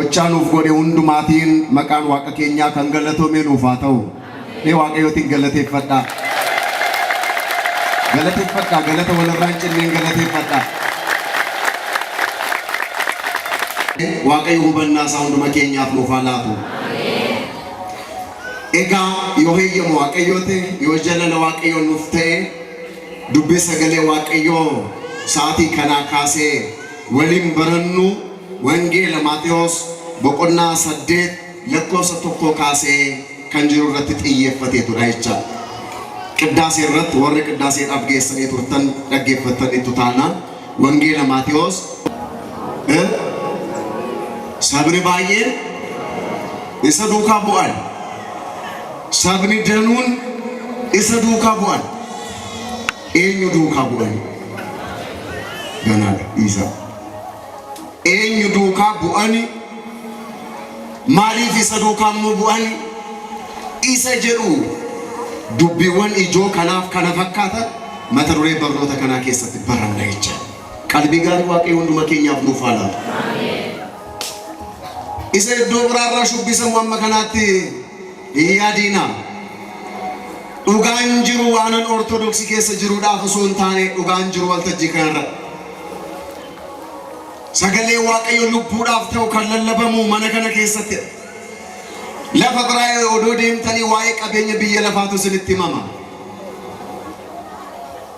gochaanuuf godhe hundumaatiin maqaan Waaqa keenyaa kan galatoome nuuf haa ta'u. Mee Waaqayyootiin galateeffadhaa. Galateeffadhaa, galata walirraa hin cinneen galateeffadhaa. Waaqayyo hubannaa isaa hunduma keenyaaf nuuf haa laatu. Egaa yoo heeyyamu Waaqayyooti, yoo jalala Waaqayyo nuuf ta'e dubbii sagalee Waaqayyoo sa'aatii kanaa kaasee waliin barannu wangeela Maatewos boqonnaa 8 lakkoofsa 1 kaasee kan jiru irratti xiyyeeffateetudha jecha. Qiddaasee irratti warri qiddaaseedhaaf geessanii turtan dhaggeeffatanitu taanaan wangeela Maatewos sabni baay'een isa duukaa bu'an, sabni danuun isa duukaa bu'an. Eenyu duukaa bu'an? Ganaadha isa. Eenyu duukaa bu'ani? Maaliif isa duukaa immoo bu'ani? Isa jedhu dubbiiwwan ijoo kanaaf kana fakkaatan mata duree barnoota kanaa keessatti baranna jecha. Qalbii gaarii Waaqayyo hunduma keenyaaf nuuf haa laatu. Isa iddoo biraarraa shubbisamu amma kanaatti yaadina. Dhugaan jiru waanan ortodoksii keessa jiruudhaaf osoo hin taane dhugaan jiru waltajjii kanarra. Sagalee Waaqayyo lubbuudhaaf ta'u kan lallabamu mana kana keessatti. Lafa biraa odoo deemtanii waa'ee qabeenya biyya lafaatu isinitti himama.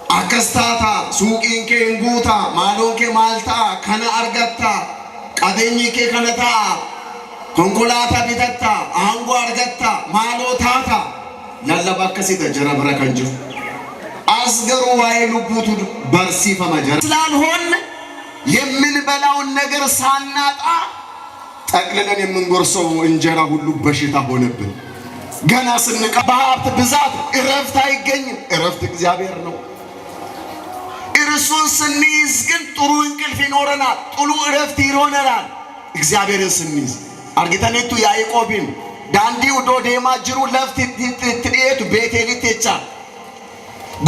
Akkas taata, suuqiin kee hin guuta, maaloon kee maal ta'a, kana argatta, qabeenyi kee kana ta'a, konkolaataa bitatta, aangoo argatta, maaloo taata. Lallaba akkasiita jara bira kan jiru. As garuu waa'ee lubbuutu barsiifama jara. ስላልሆነ የምንበላውን ነገር ሳናጣ ጠቅልለን የምንጎርሰው እንጀራ ሁሉ በሽታ ሆነብን። ገና ስንቀ በሀብት ብዛት እረፍት አይገኝም። እረፍት እግዚአብሔር ነው። እርሱን ስንይዝ ግን ጥሩ እንቅልፍ ይኖረናል፣ ጥሩ እረፍት ይሆነናል። እግዚአብሔርን ስንይዝ አርጊተኔቱ ያዕቆብን ዳንዲው ዶዴማ ጅሩ ለፍት ትጥየቱ ቤቴሊት የቻ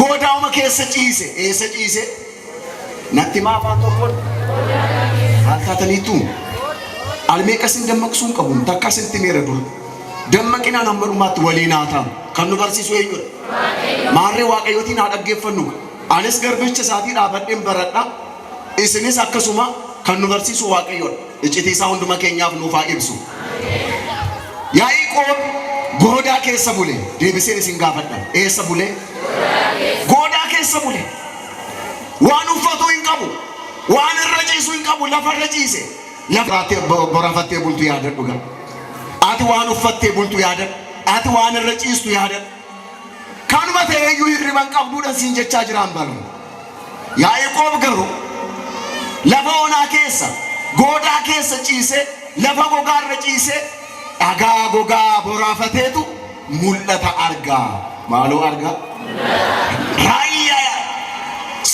ጎዳው መከሰ ጪሴ ኤሰ ጪሴ ነቲማ ፋቶኮን አልታተኒቱ አልሜቀስ እንደመቅሱን ቀቡን ተካስንት ሚረዱ ደመቂና ነመሩማት ወሊናታ ከኑ በርሲሱ የዩ ማሬ ዋቀዮቲን አደገፈኑ አነስ ገርብች ሳቲ ዳፈደን በረዳ እስኒስ አከሱማ ከኑ በርሲሱ ዋቀዮ እጭቲሳ ወንዱ መከኛፍ ኑፋ ይብሱ ያዕቆብ ጎዳ ከሰቡሌ ደብሴን ሲንጋፈዳ እሰቡሌ ጎዳ ከሰቡሌ ዋኑ ፈቶ ይንቀቡ ዋን ረጂሱ ይንቀቡ ለፈረጂሴ ለፍራቴ ቦራፈቴ ቡልቱ ያደዱጋ አት ዋኑ ፈቴ ቡልቱ ያደድ አት ዋን ረጂሱ ያደድ ካኑመቴ እዩ ይርባን ቀብዱ ደሲን ጀቻ ጅራን ባሉ ያዕቆብ ገሩ ለፈውና ከሰ ጎዳ ከሰ ጪሴ ለፈጎጋ ረጂሴ አጋ ጎጋ ቦራፈቴቱ ሙለታ አርጋ ማሎ አርጋ ራያ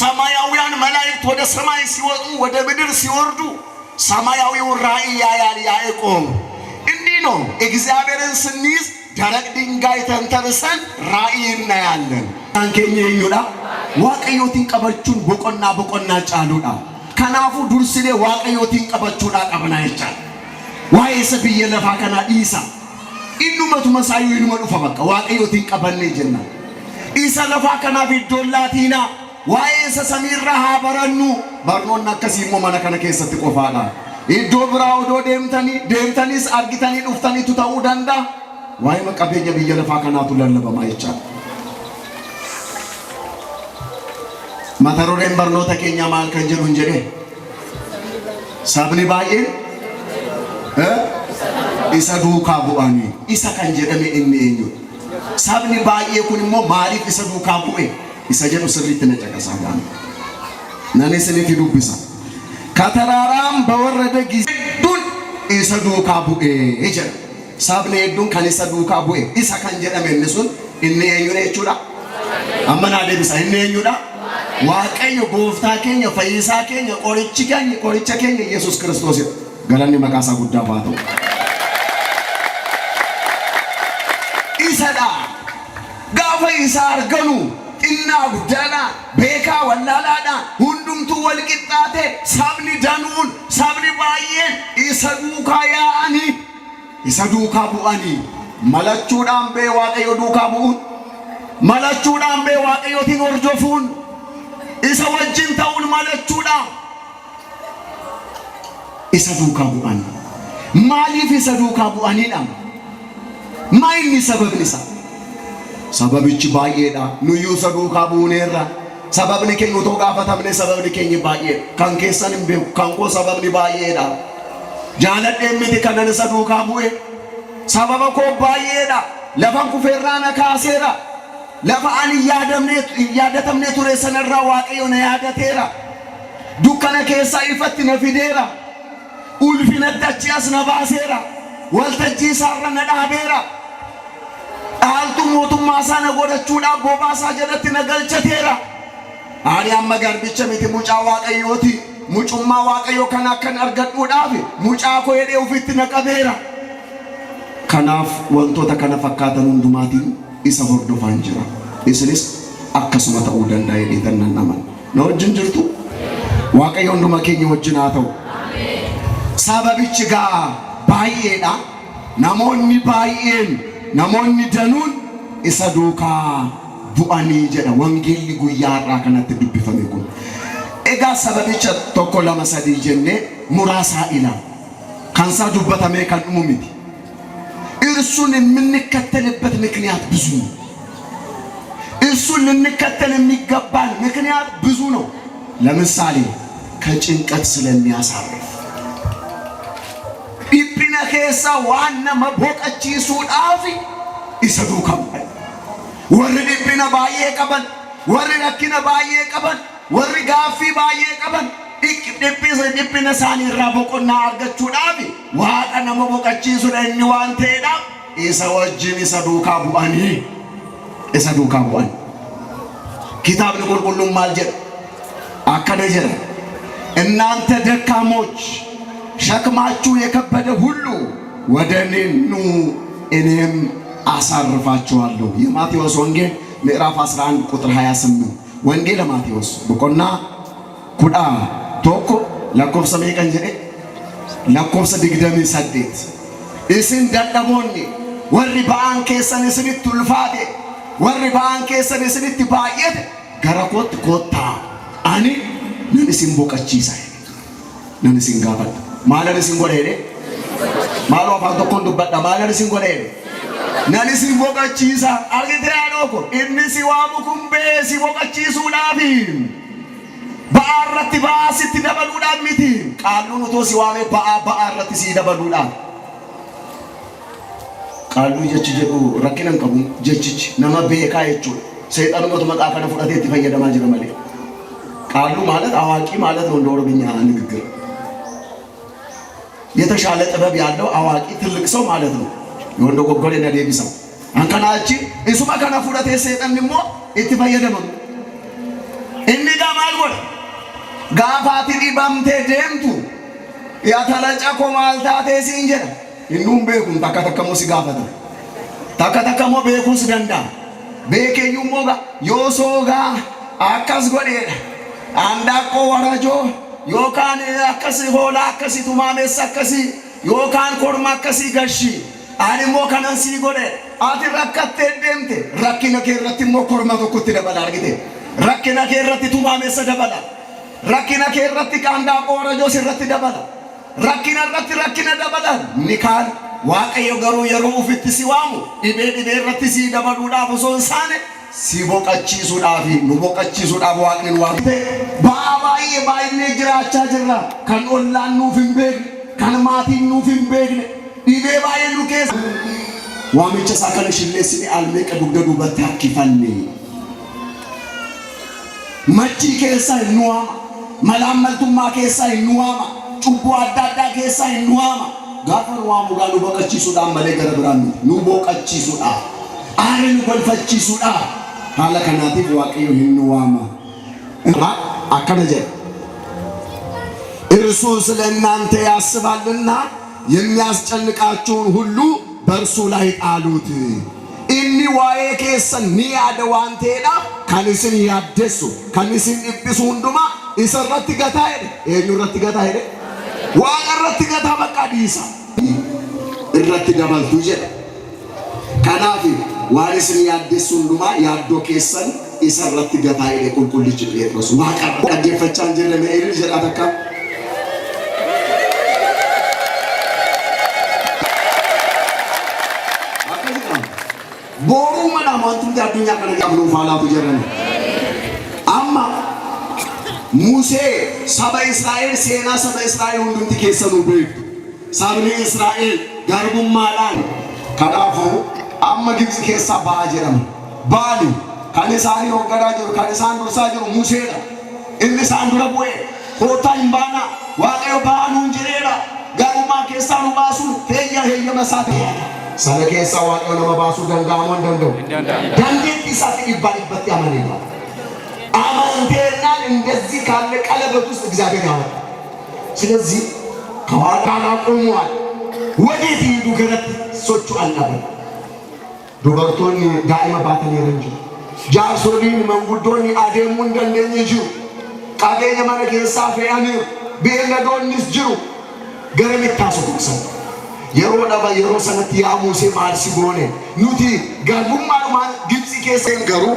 ሰማያውያን መላእክት ወደ ሰማይ ሲወጡ ወደ ምድር ሲወርዱ ሰማያዊው ራእይ ያያል ያዕቆብ። እንዲህ ነው እግዚአብሔርን ስንይዝ ደረቅ ድንጋይ ተንተርሰን ራእይ እናያለን። አንከኝ ይዩዳ ዋቀዮቲን ቀበቹን ቦቆና ቦቆና ጫሉዳ ከናፉ ዱርስሌ ዋቀዮቲን ቀበቹዳ ቀብና ይቻል ዋይስ ብየ ለፋ ከና ኢሳ ኢኑመቱ መሳዩ ኢኑመዱ ፈበቃ ዋቀዮቲን ቀበኔ ጀና ኢሳ ለፋ ከና ቢዶላቲና ዋይስ ሰሚራ ሀበረኑ በርኖና ከሲሞ ማነከነ ከሰት ቆፋላ ኢዶ ብራው ዶ ደምተኒስ አርጊተኒ ዱፍተኒ ቱታው ዳንዳ ዋይ መቀበኛ ብየ ለፋ ከናቱ ለለበማ ይቻል ማተሮሬን በርኖታ ከኛ ማል ከንጀሩ እንጀሬ ሳብኒ ባዬ isa duukaa bu'ani isa kan jedhame inni eenyu sabni baay'ee kun immoo maaliif isa duukaa bu'e isa jedhu sirriitti na caqasaa gaana nan isiniif dubbisa kataraaraan bawarrada gidduun isa duukaa bu'e jedha sabni hedduun kan isa duukaa bu'e isa kan jedhame inni sun inni eenyudha jechuudha amma naa deebisa inni eenyudha waaqayyo gooftaa keenya fayyisaa keenya qoricha keenya Yesuus Kiristoos galanni maqaa isaa guddaa haa ta'u. Isada gaafa isa arganu xinnaa guddaadha beekaa wallaalaa hundumtu wal qixxaate sabni danuun sabni baay'een isa duukaa yaa'anii isa duukaa bu'anii malachuudhaan bee waaqayyo duukaa bu'uun malachuudhaan bee waaqayyotiin hordofuun isa wajjin ta'uun malachuudhaan isa duukaa bu'an maaliif isa duukaa bu'aniidha maayinni sababni isaa sababichi baay'eedha nuyyuu isa duukaa buuneerra sababni keenya utoo gaafatamne sababni keenya baay'ee kan keessan hin beeku kan koo sababni baay'eedha jaaladheen miti kanan isa duukaa bu'e sababa koo baay'eedha lafan kufeerraa na kaaseera lafa ani yaadatamne ture sanarraa waaqayyo na yaadateera dukkana keessaa ifatti na fideera ulfinatti achi as na baaseera waltajjii isaarra na dhaabeera dhaaltu mootummaa isaa na godhachuudhaaf boobaa isaa jalatti na galchateera ani amma garbicha miti mucaa waaqayyooti mucummaa waaqayyoo kana akkan argadhuudhaaf mucaa koo jedhee ofitti na qabeera kanaaf wantoota kana fakkaatan hundumaatiin isa hordofaan jira isinis akkasuma ta'uu danda'a jedheetan nan amana na wajjin jirtu waaqayyo hunduma keenya wajjin haa ta'u sababichi gaa baay'eedha namoonni baay'een namoonni danuun isa duukaa bu'anii jedha wangeelli guyyaa har'aa kanatti dubbifame kun egaa sababicha tokko lama sadii jennee muraasaa ilaala kan isaa dubbatamee kan dhumu miti እርሱን የምንከተልበት ምክንያት ብዙ ነው እርሱን ልንከተል የሚገባን ምክንያት ብዙ ነው ለምሳሌ ከጭንቀት ስለሚያሳርፍ ቢብነ ከሳ ዋና መቦቀቺሱዳፊ ይሰዱከም ወር ቢብነ ባየ ቀበል ወር ለኪነ ባየ ቀበል ወር ጋፊ ባየ ቀበል ዲብነ ሳኒ ራቦቆና አርገቹዳፊ ዋቃ ነመቦቀቺሱዳ እንዋንቴዳ ኢሰወጅን ይሰዱካ ቡአኒ ይሰዱካ ቡአኒ ኪታብ ለቁልቁሉም ማልጀ አከደ ጀረ እናንተ ደካሞች ሸክማችሁ የከበደ ሁሉ ወደ እኔ ኑ እኔም አሳርፋችኋለሁ የማቴዎስ ወንጌል ምዕራፍ 11 ቁጥር 28 ወንጌል ማቴዎስ በቆና ኩዳ ቶኮ ለኮፍሰ መቀን ጀደ ለኮፍሰ ድግደም ሰደት እስን ደደሞኒ ወሪ ባን ከሰን ስንት ቱልፋቴ ወሪ ባን ከሰን ስንት ባየት ገረኮት ኮታ አኒ ነንሲን ቦቀቺሳ ነንሲን ጋፋት ማለንሲን ጎዴ ማሎ አፋን ተኮን ዱበዳ ማለንሲን ጎዴ ነንሲን ቦቀቺሳ አርገትራኖኮ እንሲ ዋሙኩም ቤሲ ቦቀቺሱ ዳፊ ባአረት ባሲት ደበሉዳ ሚቲ ቃሉን ቶ ሲዋሜ ባአረት ሲ ደበሉዳ ቃሉ ጀችጀዱ ረኪነን ቀቡ ጀችች ነማ ቤካ የቹ ሰይጣኑ መቶ መጣ ከነ ፍራቴ ተፈየደማ ጅረመለ ቃሉ ማለት አዋቂ ማለት ነው እንደ ኦሮምኛ ንግግር የተሻለ ጥበብ ያለው አዋቂ ትልቅ ሰው ማለት ነው የወንዶ ጎጎሌና ዴቢሳው አንከናቺ እሱማ ከነ ፍራቴ ሰይጣን ንሞ እትፈየደማ እንዳ ማልወል ጋፋቲ ዲባምቴ ደምቱ ያተለጨ ኮማልታቴ ሲንጀራ ኢኑም ቤኩን ተከተከሞ ሲጋፈተ ተከተከሞ ቤኩስ ደንዳ ቤከዩሞጋ ዮሶጋ አካስ ጎዴዳ አንዳቆ ወራጆ ዮካን አከሲ ሆላ አከሲ ቱማሜስ አከሲ ዮካን ኮርማ አከሲ ገሺ አኒሞ ከነሲ ጎዴ አቲ ረከቴ ደምቴ ረኪነ ከረቲሞ ኮርማ ተኩት ደበላ አርግቴ ረኪነ ከረቲ ቱማሜስ ደበላ ረኪነ ከረቲ ካንዳቆ ወራጆ ሲረቲ ደበላ ረኪነ ደበላ ኒካን waaqayyo garuu yeroo ufitti si waamu dhibee irratti si dabaluudhaaf osoo hin saane si boqachiisuudhaaf nu boqachiisuudhaaf waaqni waamte baay'ee baay'inee jiraachaa jirra kan ollaan nuuf hin beekne kan maatiin nuuf hin beekne dhibee baay'ee nu keessa waamicha isaa kana shilleessine almeeqa dugda duubatti harkifanne machii keessa hin nu waama malaammaltummaa keessa hin nu waama cubbuu adda addaa keessa hin nu waama ጋፈር ዋሙ ጋሉ ቦቀቺሱዳ መለ ገረብራን ኑ ቦቀቺሱዳ አረን ጎልፈቺሱዳ ሐለ ከናቲፍ ዋቀዩ ይኑ ዋማ አከነጀ እርሱ ስለእናንተ ያስባልና የሚያስጨንቃችሁን ሁሉ በእርሱ ላይ ጣሉት እኒ ዋዬ ከሰን ኒያደ ዋንቴዳ kan isin yaaddeessu kan isin dhiphisu hundumaa isa irratti gataa jedhe. Eenyu irratti gataa jedhe? Waaqa irratti gataa bakka dhiisa. Irratti dabaltuu jedha. Kanaaf waan isin yaaddeessu hundumaa yaaddoo keessan isa irratti gataa jedhe qulqullichi Phexros. Waaqa dhaggeeffachaa hin jirre mee'eerii jedha takka. Boru mana mantu addunyaa kana qabnu faalaatu jedhani. Amma Musee saba Israa'el seenaa saba Israa'el hundumti keessanuu beektu. Sabni Israa'el garbummaadhaan kanaafuu amma Gibxi keessaa ba'aa jedhama. Baali kan isaanii hoogganaa jiru kan isaan dursaa jiru Museedha. Inni isaan dura bu'ee koottaa hin baana Waaqayyo ba'aa nuun jedheedha. Garbummaa keessaa nu baasuun heeyyama isaati. Sana keessa Waaqayyo nama baasuu danda'amuu hin danda'u. Dandeettii isaatti dhibbaa dhibbatti amanedha. Amanteennaan እንደዚህ ካለ ቀለበት ውስጥ እግዚአብሔር ያወጣ። ስለዚህ ከዋቃና ቆሟል። ወዴት ይሄዱ ገረት ሶቹ አልነበረ ዱበርቶኒ ዳኢማ ባተን ይረንጂ ጃርሶሊን መንጉዶኒ አደሙ እንደነኝጁ ቃገኘ ማረግ የሳፈያኒ ቤለዶንስ ጅሩ ገረሚታሱ ተሰ yeroo dhaba yeroo sanatti yaa Musee maal si goone nuti garbummaan Gibxi keesseen garuu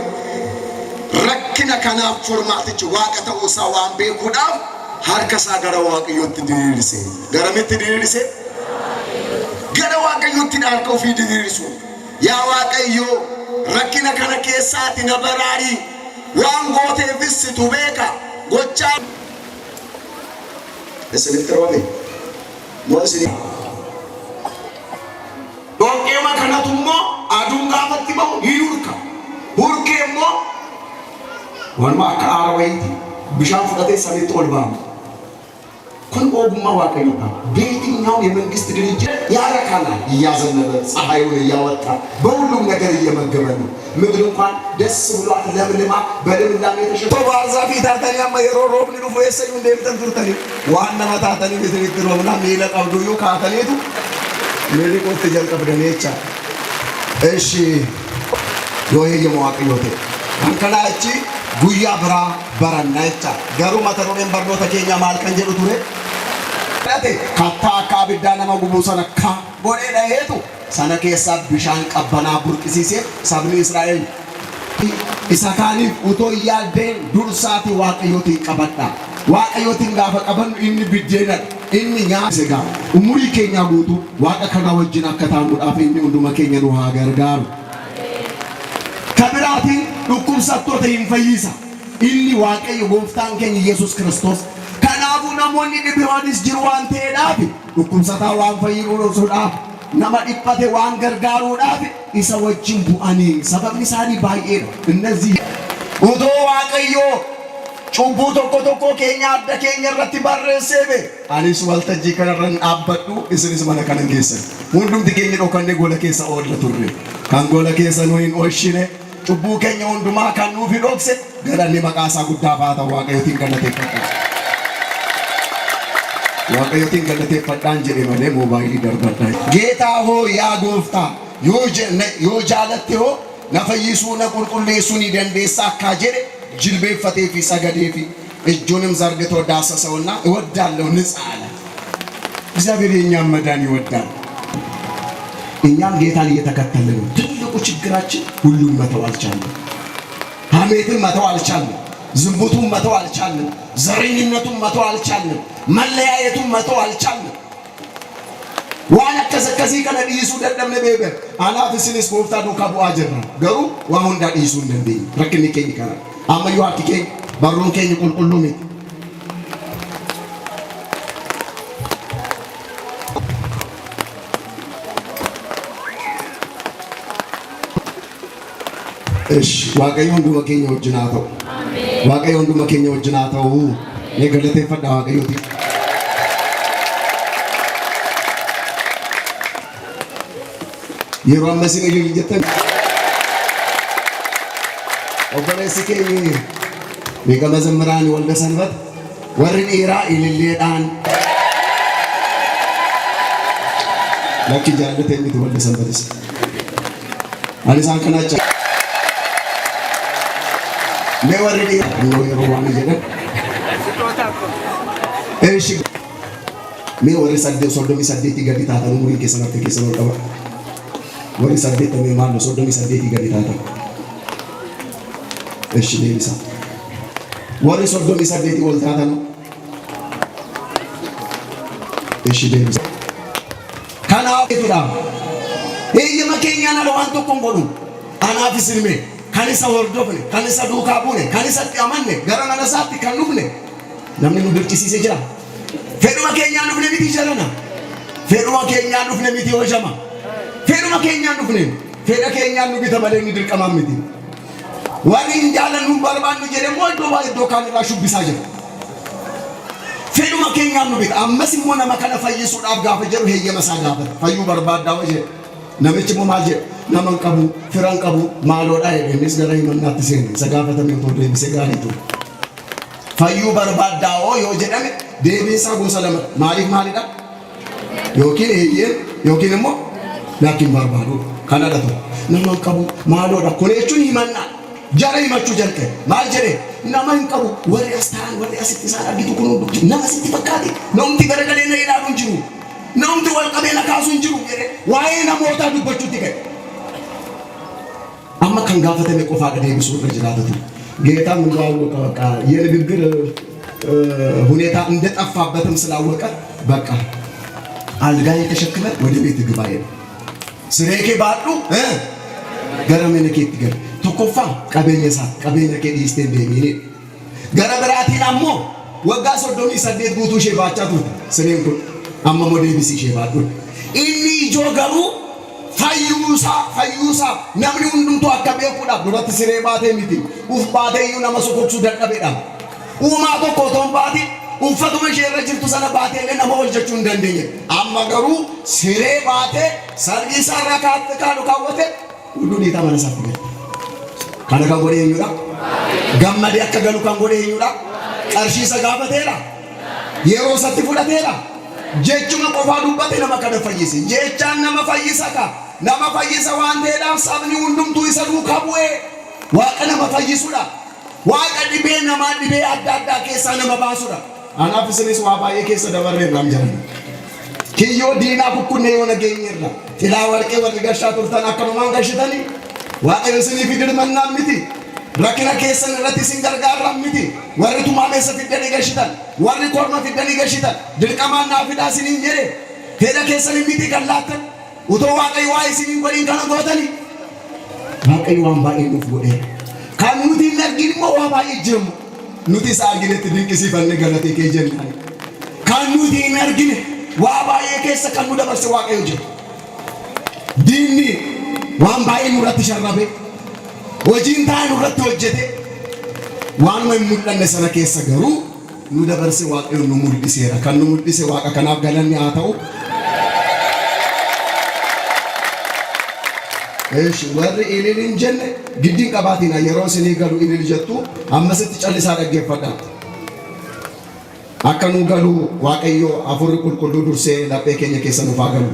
rakkina kanaaf furmaatichi Waaqa ta'uu isaa waan beekuudhaaf harka isaa gara Waaqayyootti diriirse. Garamitti diriirse? Gara Waaqayyootti harka ofii diriirsu. Yaa Waaqayyo rakkina kana keessaati na baraari waan gooteefis situ beeka gochaa isinitti roome moo isin Donkema kanatummo adunga matti bahu hirurka hurkemmo wanma akka arawayti bishaan fudhatee samitti ol ba'ama. Kun ogummaa Waaqayyoodha. በየትኛው የመንግስት ድርጅት ያረካናል እያዘነበ ፀሐዩን እያወጣ በሁሉም ነገር እየመገበ ነው። ምድር እንኳን ደስ ብሏት ለምልማ በልምላሜ ተሸፈ ባርዛ ፊታተኛማ የሮሮብኒ ዱፎ የሰዩ እንደምተን ቱርተኒ ዋና ማታተኒ ቤትሪትሮምና ሜለ ቀብዱዩ ካተኔቱ ሜሊቆት ጀልቀብ ደኔቻ እሺ ዮሄ የመዋቅዮቴ አንከላቺ ጉያ ብራ በረናቻ ገሩ መተሮን በርዶተ ኬኛ ማልከን ጀዱ ቱሬ ካታ አካብዳ ነማ ጉቡሰነ ካ ጎዴ ዳሄቱ ሰነ ኬሳ ቢሻን ቀበና ቡርቅሲሴ ሰብኒ እስራኤል ኢሳካኒ ኡቶ ያልደን ዱርሳቲ ዋቅዮቲ ቀበጣ ዋቅዮቲ ጋፈ ቀበን ኢኒ ቢዴነ ኢኒ ኛሰጋ ኡሙሪ ኬኛ ጉቱ ዋቀ ከና ወጅና ከታሙ ዳፈኝ እንዱመ ኬኛ ነው ሀገርጋሩ ከብራቲ ዱኩም ሰጥቶተ ይንፈይሳ ኢኒ ዋቀዮ ጎፍታን ኬኝ ኢየሱስ ክርስቶስ ከናቡ ነሞኒ ዲቢዋዲስ ጅርዋን ተዳፊ ዱኩም ሰታ ዋን ፈይሩ ነው ሱዳ nama dhiphate waan gargaaruudhaaf isa wajjin bu'anii sababni isaanii baay'ee እነዚህ utoo Waaqayyoo cubbuu tokko keenya adda keenya irratti barreessee be anis waltajjii kanarran dhaabbadhu isinis mana kanan keessan hundumti keenya dhokannee gola keessa oolla turre kan gola keessa nu hin oolchine cubbuu keenya hundumaa kan nuuf dhokse galanni maqaa isaa guddaa haa ta'u Waaqayyootiin galateeffadhaa. Waaqayyootiin galateeffadhaan jedhe malee moobaayilii darbadhaa. Geetaa hoo yaa gooftaa yoo jaalatte hoo na fayyisuu na qulqulleessuu ni dandeessa akka jedhe jilbeeffatee fi sagadee fi እጁንም ዘርግቶ ዳሰሰውና እወዳለሁ ንጻ አለ። እግዚአብሔር የኛን መዳን ይወዳል። እኛም ጌታን እየተከተልን ነው። ትልቁ ችግራችን ሁሉን መተው አልቻልንም። ሐሜትን መተው አልቻልንም። ዝንቡቱን መተው አልቻልንም። ዘረኝነቱን መተው አልቻልንም። መለያየቱን መተው አልቻልንም። ዋና ከሰከሲ ከነ ዲሱ ደደምነ ቤበ አናፍ ሲኒስ ኮፍታ ዱካ ቡአ ጀራ ገሩ ዋሁን ዳ ዲሱ እንደንዴ ረክኒ ኬኝ ከራ አመዩ አትኬ ባሩን ኬኝ ቁልቁሉሚ እሺ ዋቀዩ እንዱ መኬኝ ወጅናተው ዋቀዩ እንዱ መኬኝ ወጅናተው የገለቴ ፈዳ ዋቀዩቲ yeroo ammasii ilil jettan obboleessi keenya beekama zammiraan walda sanbat warri dhiiraa ililleedhaan lakki jaallatee miti walda sanbatis ani isaan kanaacha mee warri dhiiraa yeroo waan jedhan eeshi mee warri 38 gadi taatan umurii keessan akka keessan ol qaba warri 80 maal 38 gadi taatan eeshi deebisa warri 38 ol taatan eeshi deebisa kanaaf jedhuudha eeyyama keenyaan ala waan tokko hin godhu anaaf isinime kan isa hordofne kan isa duukaa buune kan isatti amanne gara mana isaatti kan dhufne namni nu dirqisiisee jira fedhuma keenyaan dhufne miti jalana fedhuma keenyaan dhufne miti hojama fedhuma keenyaan dhufne fedha keenyaan nu bita malee ni dirqamaan miti waan hin jaalannu barbaannu jedhee moo iddoo kaan irraa shubbisaa jira fedhuma keenyaan nu bita ammas immoo nama kana fayyisuudhaaf gaafa jedhu heeyyama isaa gaafata fayyuu barbaaddaa jedhe namichi immoo maal jedhe nama qabu firan qabu maaloodha innis gara himannaatti seene isa gaafatame otoo deebisee gaarii ture fayyuu barbaaddaa yoo jedhame deebiin isaa gosa lama maaliif maalidha yookiin eeyyeen yookiin immoo laakiin barbaadu kanadha ture nama qabu maaloodha kun jechuun himannaa jara himachuu jalqabe maal jedhe nama hin qabu warri as ta'an warri asitti isaan argitu kun hundi nama sitti fakkaate namni garagalee na ilaalu hin jiru namni wal qabee na kaasu hin jiru jedhe waa'ee namootaa dubbachuutti ka'e amma kan gaafatame qofaa deebisuu irra jiraatatu ጌታም እንዳወቀ በቃ የንግግር ሁኔታ እንደጠፋበትም ስላወቀ በቃ አልጋዬ ተሸክመ ወደ ቤት ግባ ይል ስሬኬ ባሉ ገረመነኬ ትገር ተኮፋ ቀበኘሳ ቀበኘኬ ዲስቴ እንደሚኔ ገረበራቲናሞ ወጋ ሶዶሚ ሰዴት ጉቱ ሼባቻቱ ስኔንኩ አመሞ ዴቢሲ ሼባዱ ኢኒ ጆገሩ fayyuusa namni hundumtuu akka beekuudhaaf duratti siree baatee miti uf baatee iyyuu nama sokoksuu dadhabeedha uumaa tokko otoo hin baatin uffatuma ishee irra jirtu sana baatee illee nama hojjechuu hin dandeenye amma garuu siree baatee sargii isaa irra kaadhu kaawwate hunduu dhiitaa mana isaatti gala kana kan godhe eenyudha gammadee akka galu kan godhe eenyudha qarshii isa gaafateedha yeroo isatti fudhateedha jechuma qofaa dubbate nama kana fayyise jechaan nama fayyisa ka nama fayyisa waan ta'eedhaaf sabni hundumtuu isa duukaa bu'ee waaqa nama fayyisuudha waaqa dhibee namaa dhibee adda addaa keessaa nama baasuudha anaaf isinis waa baay'ee keessa dabarree irraan jiran kiyyoo diinaa kukkunnee yoo nageenyerra tilaa warqee warri gashaa turtan akkanumaan gashitanii waaqa isinii fidirmannaan miti rakkina keessan irratti isin gargaarran miti warri tumaameessa fiddanii gashitan warri korma fiddanii gashitan dirqamaan naa fidaa isiniin jedhe fedha keessan miti kan laattan utoo waaqayyo waa isiniin godhin kana gootanii waaqayyo waan baay'ee nuuf godheera kan nuti hin argin immoo waa baay'ee jirmu nuti isa arginetti dinqisiifanne galatee kee jennaan kan nuti hin argine waa baay'ee keessa kan nu dabarse waaqayyo jira diinni waan baay'ee nurratti sharrabe hojiin taa'e nurratti hojjete waanuma hin mul'anne sana keessa garuu nu dabarse waaqayyo nu mul'iseera kan nu mul'ise waaqa kanaaf galanni haa ta'u warri ililiin jenne giddiin qabaatiin yeroo isinii galu ilil jettu ammasitti callisaa dhaggeeffadha akka nu galu waaqayyo afurri qulqulluu dursee laphee keenya keessa nuuf haa galu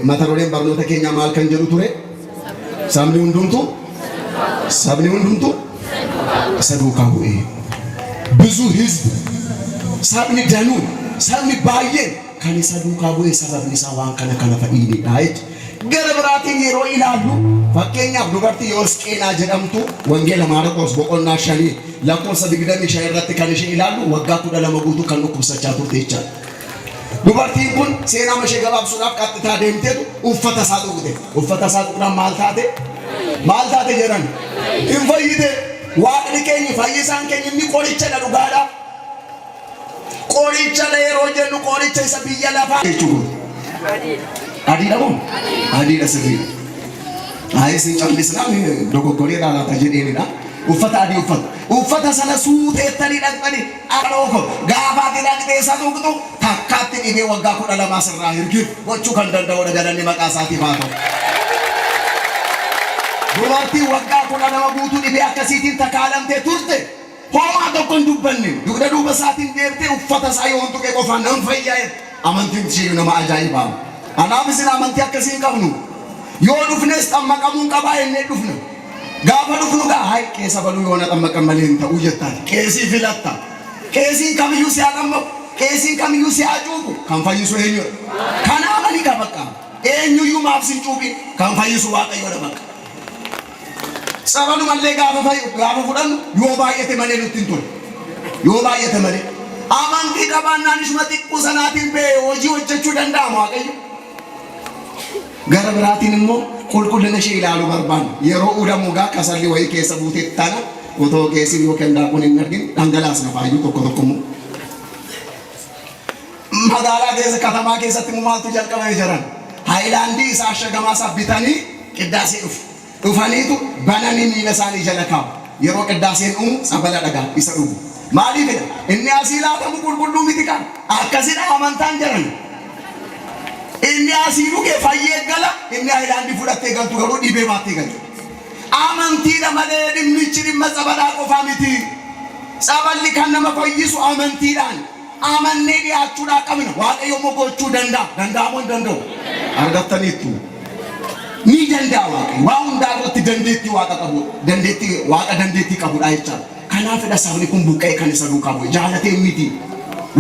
mata dureen barnoota keenya maal kan jedhu ture sabni hundumtu isa duukaa bu'ee ብዙ ህዝብ sabni danuu sabni baay'een kan isa duukaa bu'ee sababni isaa waan kana fa'iidha gara biraatiin yeroo ilaallu fakkeenyaaf dubartii Yoosqeenaa jedhamtu wangeela Maarqos boqonnaa 5 lakkoofsa 25 irratti kan ishee ilaallu waggaa 12 guutuu kan dhukkubsachaa turte jechuudha dubartiin kun seenaa ishee gabaabsuudhaaf qaxxitaa deemteetu uffata isaa tuqte uffata isaa tuqnaan maal taate jedhan hin fayyite waaqni keenya fayyisaan keenya inni qoricha dhugaadha qoricha yeroo jennu qoricha isa biyya lafaa jechuudha adiidha moo adiidha sirrii isin callisnaan dogoggoree laata jedheenidha uffata adii uffata sana suuteettanii dhaqxanii aqlooko gaafaati dhaqxee isa tuqxu takkaatti dhibee waggaa 12 sirraa hirgir gochuu kan danda'u dhagadanii maqaa isaatiif haa ta'u dubartii waggaa 12 guutuu dhibee akkasiitiin takaalamtee turte homaa tokko hin dubbanne dugda duuba isaatiin deemtee uffata isaa yoo tuqee qofaan nan fayyaa amantiin ishee nama ajaa'ibaa anaaf isin amantii akkasii hin qabnu yoo dhufnes xammaqamuun qabaa inni dhufna gaafa dhufnu gaa hay keessa baluu yoona xammaqan malee hin ta'uu jettaan qeesii filatta qeesiin kamiyyuu si haadhamma qeesiin kamiyyuu si hacuubu kan fayyisu eenyudha kanaa mali qabaqqa eenyuyyuu maaf sin cuubi kan fayyisu waaqayyoodha bakka sabalu malee gaafa fudhannu yoo baay'ate malee nutti hin tolu yoo baay'ate malee amantii qabaannaan ishuma xiqqoo sanaatiin bee hojii hojjechuu danda'ama waaqayyo gara biraatiin immoo qulqullina ishee ilaaluu barbaanna yeroo uudamu gaa kasalli wayii keessa buuteetti tana otoo geessin yookaan daakuun hin argin dhangalaasna faayyuu tokko immoo magaalaa keessa katamaa keessatti maaltu jalqabamee jiran haayilaandii isaa ashagamaa isaa bitanii qiddaasee dhufaniitu bananii miila isaanii jala kaa'u yeroo qiddaaseen uumu sabala dhagaa isa dhugu maaliifidha inni asii laatamu qulqulluu miti kan akkasidha amantaan jiran inni asii dhuge fayyee gala inni haayilaandii fudhattee galtu garuu dhibee baattee galtu amantiidha malee dhimmichi dhimma sabalaa qofaa miti saballi kan nama fayyisu amantiidhaan amannee dhiyaachuudhaa qabna waaqayyo immoo gochuu danda'amuu hin danda'u argattaniittu ni danda'a waaqayyo waan hundaa irratti dandeettii waaqa qabu dandeettii qabudha jechaadha kanaafidha sabni kun buqqee kan isa duukaa bu'e jaalatee miti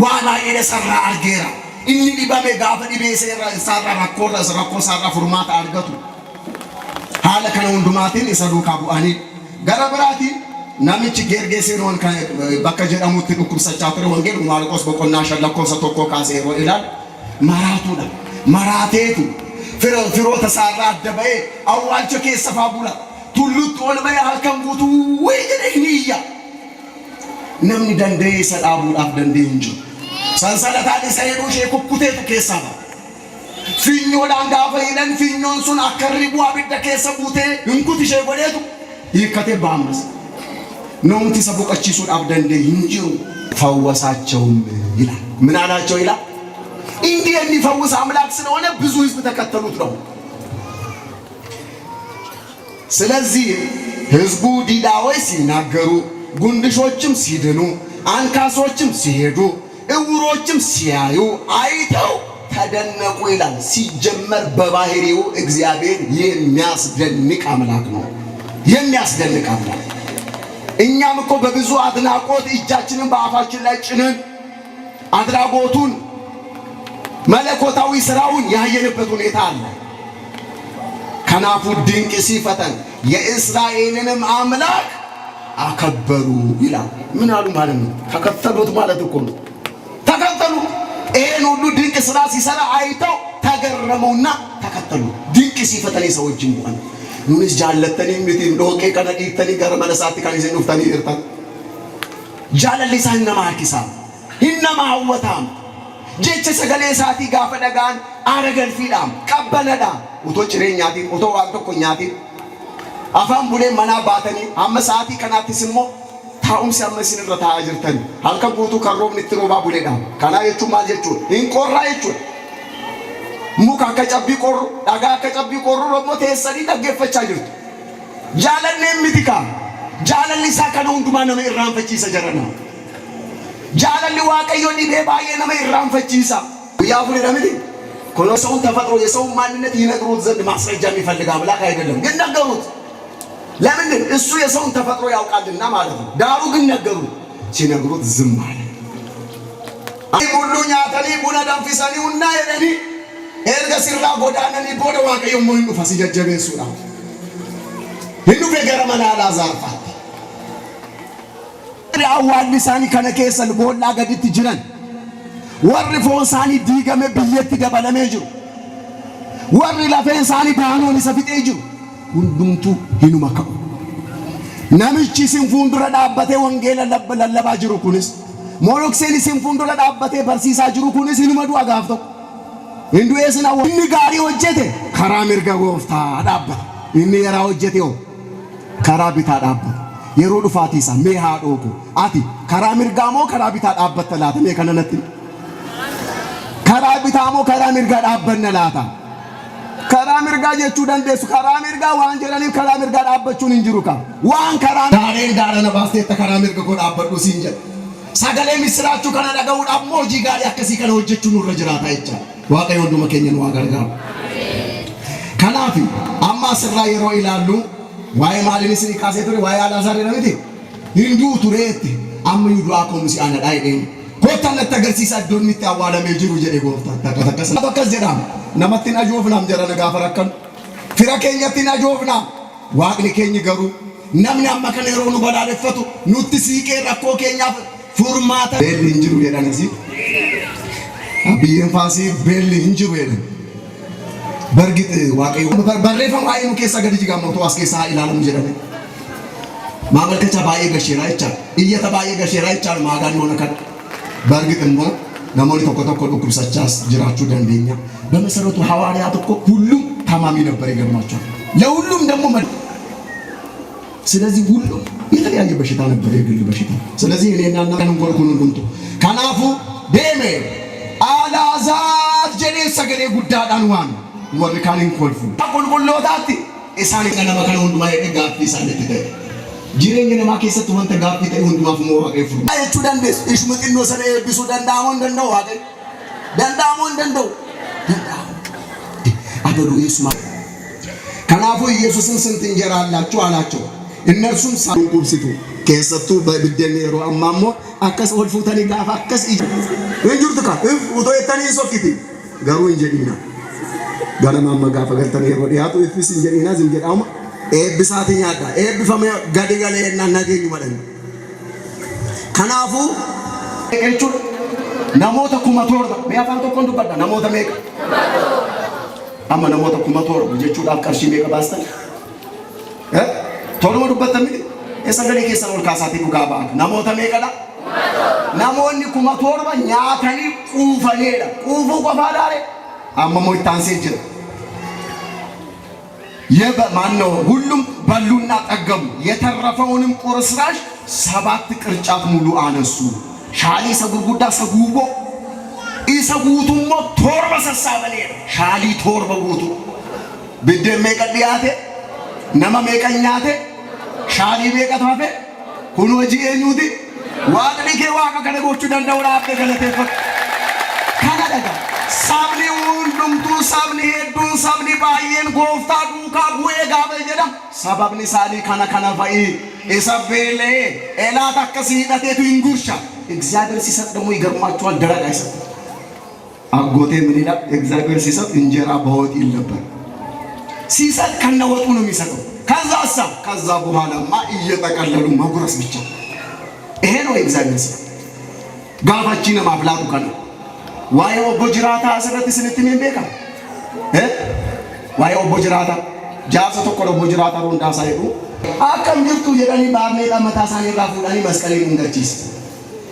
waa baay'ee isarraa argeera inni dhibame gaafa dhibee isaarraa rakkoo isaarraa furmaata argatu haala kana hundumaatiin isa duukaa bu'anii gara biraatiin namichi Gergeseenoon kan bakka jedhamutti dhukkubsachaa ture wangeelu Maarqos boqonnaa 5 lakkoofsa 1 kaasee yeroo ilaalu maraatuudha maraateetu firoota isaarraa adda ba'ee awwaalcha keessa faabula tullutti ol ba'ee halkan guutuu wayii ni iyya namni danda'ee isa dhaabuudhaaf danda'e hin jiru sansalataan isa hidhuu ishee kukkuteetu keessaa ba'a finyoodhaan gaafa hidhan finyoon sun akka ribuu abidda keessa buutee hinkuti ishee godheetu hiikkatee ba'ammas ነውንቲ ሰቦቀቺሱን አብደንደ ይንጂሩ ፈወሳቸውም ይላል ምን አላቸው ይላል እንዲህ የሚፈውስ አምላክ ስለሆነ ብዙ ህዝብ ተከተሉት ነው ስለዚህ ህዝቡ ዲዳዎች ሲናገሩ ጉንድሾችም ሲድኑ አንካሶችም ሲሄዱ እውሮችም ሲያዩ አይተው ተደነቁ ይላል ሲጀመር በባህሪው እግዚአብሔር የሚያስደንቅ አምላክ ነው የሚያስደንቅ አምላክ እኛም እኮ በብዙ አድናቆት እጃችንን በአፋችን ላይ ጭነን አድራጎቱን መለኮታዊ ስራውን ያየንበት ሁኔታ አለ ከናፉ ድንቅ ሲፈተን የእስራኤልንም አምላክ አከበሩ ይላል ምን አሉ ማለት ነው ተከተሉት ማለት እኮ ነው ተከተሉ ይሄን ሁሉ ድንቅ ስራ ሲሰራ አይተው ተገረሙና ተከተሉ ድንቅ ሲፈተን የሰዎች እንኳን ኑስ ጃለተኒ ምት እንደሆነ ከነዲተኒ ጋር መለሳት ካሊዘን ኡፍታኒ ይርታ ጃለሊሳን ነማኪሳ ኢነማ ወታም ጀቸ ሰገሌ ሳቲ ጋፈደጋን አረገል ፊዳም ቀበለዳ ኡቶ ጭሬኛቲ ኡቶ ዋልቶ ኮኛቲ አፋም ቡሌ መና ባተኒ አመሳቲ ከናቲ ስሞ ታኡም ሲያመስን ረታ አጅርተን አልከ ጉቱ ከሮብ ንትሮባ ቡሌዳ ካና የቹ ማልየቹ ኢንቆራ የቹ ሙካ ከጨቢ ቆሩ ዳጋ ከጨቢ ቆሩ ደግሞ ተሰዲ ደገፈቻ ጅርቱ ጃለኔ ምትካ ጃለሊሳ ከነው እንዱማ ነው ኢራን ፈቺ ሰጀረና ጃለሊ ዋቀዮ ዲቤ ባየ ነው ኢራን ፈቺሳ ያፉ ለምዲ ኮሎ ሰው ተፈጥሮ የሰው ማንነት ይነግሩት ዘንድ ማስረጃ የሚፈልግ አምላክ አይደለም ግን ነገሩት ለምን እሱ የሰው ተፈጥሮ ያውቃልና ማለት ነው ዳሩ ግን ነገሩት ሲነግሩት ዝም አለ አይ ሁሉኛ ተሊ ቡና ደንፊሰኒውና የደኒ ኤርጋ ሲራ ጎዳነኒ ቦደ ዋቀዮ ሞይኑ ፈሲጀጀቤሱላ hindu fegara manala zarfa awwalisani kana keessan boolla gaditti jiran warri foonsani diigame biyyetti dabalame jiru warri lafeensani baanoon isa fixee jiru hundumtu hinuma ka'u namichi isin fuuldura dhaabbatee wangeela lallabaa jiru kunis monokseen isin fuuldura dhaabbatee barsiisaa jiru kunis hinuma du'a gaaf tokko hindu eesina inni gaarii hojjete karaa mirga gooftaa dhaabbata inni yaraa hojjete karaa bitaa dhaabbata yeroo dhufaatiisa mee haa dhooku ati karaa mirgaa moo karaa bitaa dhaabbatta laata mee kana natti karaa bitaa moo karaa mirgaa dhaabbanna laata karaa mirgaa jechuu dandeessu karaa mirgaa waan jedhaniif karaa mirgaa dhaabbachuun hin jiru ka waan karaa daareen daarana baasteetta karaa mirga koo dhaabbadhu siin jedha sagalee misiraachuu kana dhaga'uudhaaf moo hojii gaarii akkasii kana hojjechuun nurra jiraata jecha waaqayyo hunduma keenya nu haa gargaaru kanaaf Kanaafi amma sirraa yeroo ilaallu waa'ee maaliin isin kaasee ture waa'ee Alaazaar jedhamti hinduu tureetti amma yuudhaa koomsi ana dhaayeen gooftaan natti agarsiisa iddoon itti awwaalamee jiru jedhee gooftaan takkas jedhama namatti ajoofnaam jedhana gaafa rakkan fira keenyatti ajoofnaam waaqni keenya garuu namni amma kana yeroo nu balaaleffatu nutti siiqee rakkoo keenyaaf furmaata beelli hin jiru jedhanisi biyyeen faasii beelli hin jiru jedhan bargit waaqayyo barreeffama waa'ee nu keessa gadi jigaamatu as keessaa ilaalamu jedhame maamalkacha baay'ee gasheeraa jecha iyyata baay'ee gasheeraa jecha maagaan yoona kan bargit immoo namoonni tokko dhukkubsachaas jiraachuu dandeenya በመሰረቱ ሐዋርያት እኮ ሁሉም ታማሚ ነበር ይገርማቸዋል ለሁሉም ደግሞ ስለዚህ ሁሉም የተለያየ በሽታ ነበር የግል በሽታ ስለዚህ እኔና እናንተ እንቆርኩን እንዱምቱ ካናፉ ደሜ አላዛር ጀኔ ሰገሌ ጉዳዳን ዋን ወርካንን ኮልፉ አቆልቆሎታቲ ኢሳኒ ከነማ ከነ ሁንዱማ የጋፍ ኢሳኒ ተደ ጂሬኝ ነማ ከሰቱ ወንተ ጋፍ ተይ ሁንዱማ ፍሞ ዋቀፉ አየቹ ደንደስ ኢሽሙጥኖ ሰረ ቢሱ ደንዳሞን ደንደው ዋቀ ደንዳሞን ደንደው አበዱ ኢየሱስ ካናፉ ኢየሱስን ስንት እንጀራ አላችሁ አላቸው እነርሱም ሳንቁብሲቱ ከሰቱ በብደኔሮ አማሞ አከስ ወልፉተኒ ጋፋ አከስ እንጁርቱካ ኡቶ የተኒ ሶኪቲ ገሩ እንጀዲና ገለማማ ጋፋ ገተኒ ሮዲያቱ ኢፍስ እንጀዲና ዝንጀዳማ ኤብሳቲኛዳ ኤብፈመ ገዲገለና ናገኙ ማለት ካናፉ ኤቹ namoota 7,000 mee afaan tokkoon dubbadha namoota meeqa amma namoota 7,000 jechuudhaaf qarshii meeqa baastan toluma dubbattamni sagalee keessan ol kaasaatii dhugaa ba'a namoota meeqadha namoonni 7,000 nyaatanii quufaneedha quufuu qofaa daare amma moo ittaansee jira ማነው ሁሉም በሉና ጠገቡ የተረፈውንም ቁርስራሽ 7 ቅርጫት ሙሉ አነሱ ሻሊ ሰጉጉዳ ሰጉቦ ኢሰጉቱሞ ቶርበ ሰሳበኔ ሻሊ ቶርበ ጉቱ ብደሜ ቀዲያቴ ነማ ሜቀኛቴ ሻሊ ሜቀታፈ ሁኖ ጂኤኙቲ ዋቅሊኬ ዋቀ ከነጎቹ ደንደውራፍ ገለቴፈ ካናዳጋ ሳብኒ ሁንዱምቱ ሳብኒ ሄዱን ሳብኒ ባየን ጎፍታ ዱካ ጉኤ ጋበ ጀዳ ሰባብኒ ሳሊ ካና ፈኢ ኢሰቤሌ ኤላታ ከሲዳቴቱ ኢንጉርሻ እግዚአብሔር ሲሰጥ ደግሞ ይገርማችኋል ደረቅ አይሰጥ አጎቴ ምን ይላል እግዚአብሔር ሲሰጥ እንጀራ በወጥ ይል ነበር ሲሰጥ ከነወጡ ነው የሚሰጠው ከዛ በኋላማ እየተቀለሉ መጉረስ ብቻ ይሄ ነው እግዚአብሔር ሲሰጥ ጋፋችን ማፍላቱ ከነ ዋዮ ቦጅራታ አሰረት ስንትምን ቤካ ዋዮ ቦጅራታ ጃሰ ተቆሎ ቦጅራታ ሮንዳ ሳይዱ አከም ጅርቱ የዳኒ ባርኔጣ መታሳኒ ራፉዳኒ መስቀሌን እንገርቺስ